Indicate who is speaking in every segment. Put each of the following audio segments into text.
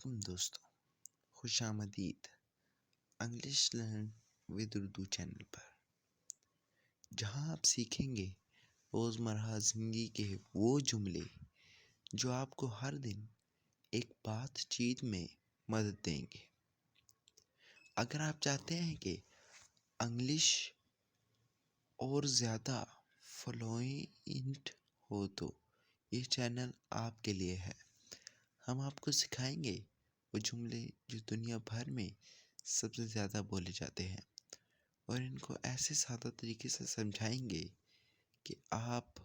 Speaker 1: वालेकुम दोस्तों, खुशामदीद English learn with Urdu channel पर, जहां आप सीखेंगे रोज़मर्रा ज़िंदगी के वो जुमले जो आपको हर दिन एक बातचीत में मदद देंगे। अगर आप चाहते हैं कि इंग्लिश और ज़्यादा फ्लुएंट हो तो ये चैनल आपके लिए है। हम आपको सिखाएंगे वो जुमले जो दुनिया भर में सबसे ज़्यादा बोले जाते हैं और इनको ऐसे सादा तरीके से समझाएंगे कि आप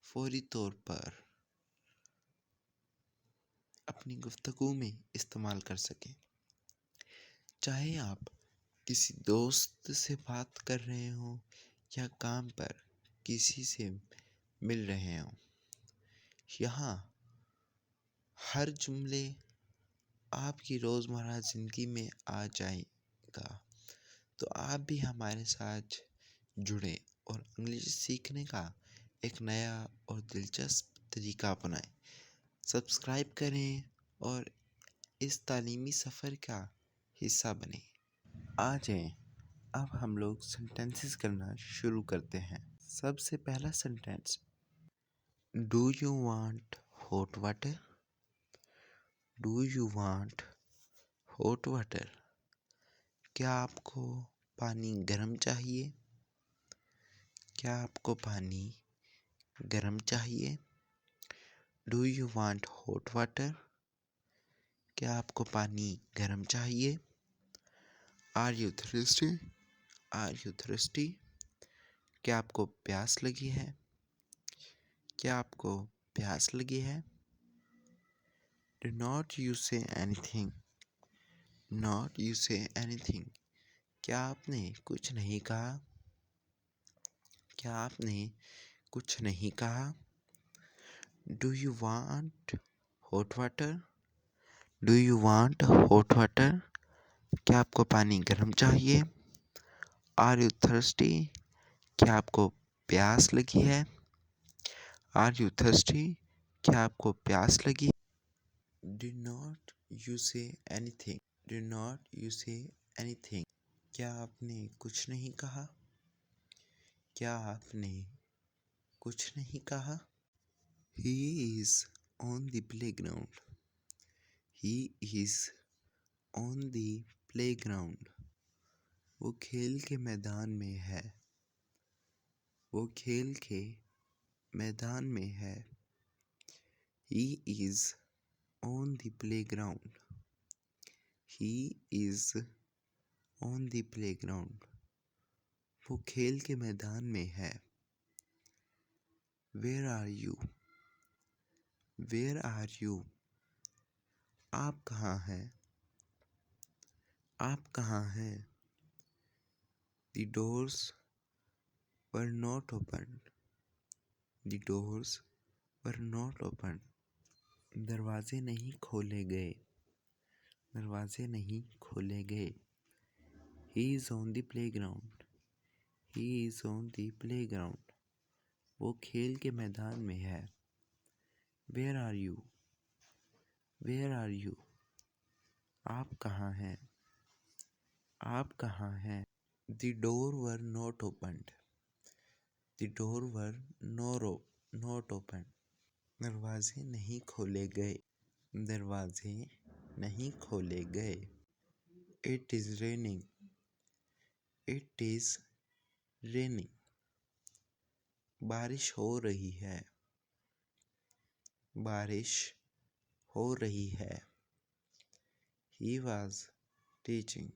Speaker 1: फौरी तौर पर अपनी गुफ्तगू में इस्तेमाल कर सकें। चाहे आप किसी दोस्त से बात कर रहे हों या काम पर किसी से मिल रहे हों, यहाँ हर जुमले आपकी रोज़मर्रा ज़िंदगी में आ जाएगा। तो आप भी हमारे साथ जुड़ें और इंग्लिश सीखने का एक नया और दिलचस्प तरीका अपनाएं। सब्सक्राइब करें और इस तालीमी सफ़र का हिस्सा बनें। आ जाएं, अब हम लोग सेंटेंसेस करना शुरू करते हैं। सबसे पहला sentence, do you want hot water? Do you want hot water? क्या आपको पानी गर्म चाहिए? क्या आपको पानी गर्म चाहिए? Do you want hot water? क्या आपको पानी गर्म चाहिए? Are you thirsty? Are you thirsty? क्या आपको प्यास लगी है? क्या आपको प्यास लगी है? Do not you say anything. Not you say anything. क्या आपने कुछ नहीं कहा? क्या आपने कुछ नहीं कहा? Do you want hot water? Do you want hot water? क्या आपको पानी गर्म चाहिए? Are you thirsty? क्या आपको प्यास लगी है? Are you thirsty? क्या आपको प्यास लगी? Do not you say anything. Do not you say anything. क्या आपने कुछ नहीं कहा? क्या आपने कुछ नहीं कहा? He is on the playground. He is on the playground. वो खेल के मैदान में है। वो खेल के मैदान में है। He is on the playground. He is on the playground. वो खेल के मैदान में है। Where are you? Where are you? आप कहाँ हैं? आप कहाँ हैं? The doors were not opened. The doors were not opened. दरवाजे नहीं खोले गए। दरवाजे नहीं खोले गए। He is on the playground. He is on the playground. वो खेल के मैदान में है। Where are you? Where are you? आप कहाँ हैं? आप कहाँ हैं? The door were not opened. The door were not opened. दरवाजे नहीं खोले गए। दरवाजे नहीं खोले गए। It is raining. It is raining. बारिश हो रही है। बारिश हो रही है। He was teaching.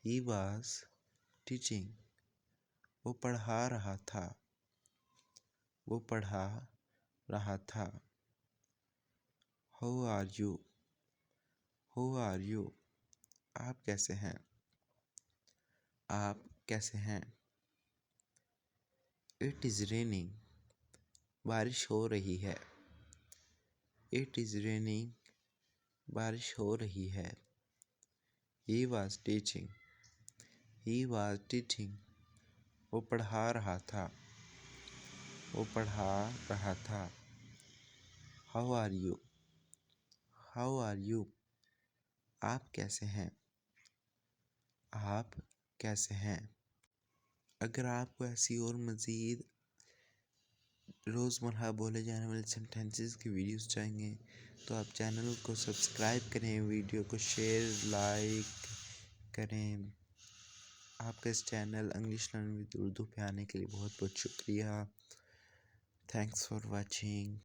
Speaker 1: He was teaching. वो पढ़ा रहा था। वो पढ़ा रहा था। How are you? How are you? आप कैसे हैं? आप कैसे हैं? It is raining. बारिश हो रही है। It is raining. बारिश हो रही है। He was teaching. He was teaching. वो पढ़ा रहा था। वो पढ़ा रहा था। How are you? How are you? आप कैसे हैं? आप कैसे हैं? अगर आपको ऐसी और मज़ीद रोज़मर्रा बोले जाने वाले सेंटेंसेस की वीडियोस चाहिए तो आप चैनल को सब्सक्राइब करें, वीडियो को शेयर लाइक करें। आपका इस channel English learn with Urdu पे आने के लिए बहुत बहुत शुक्रिया। Thanks for watching.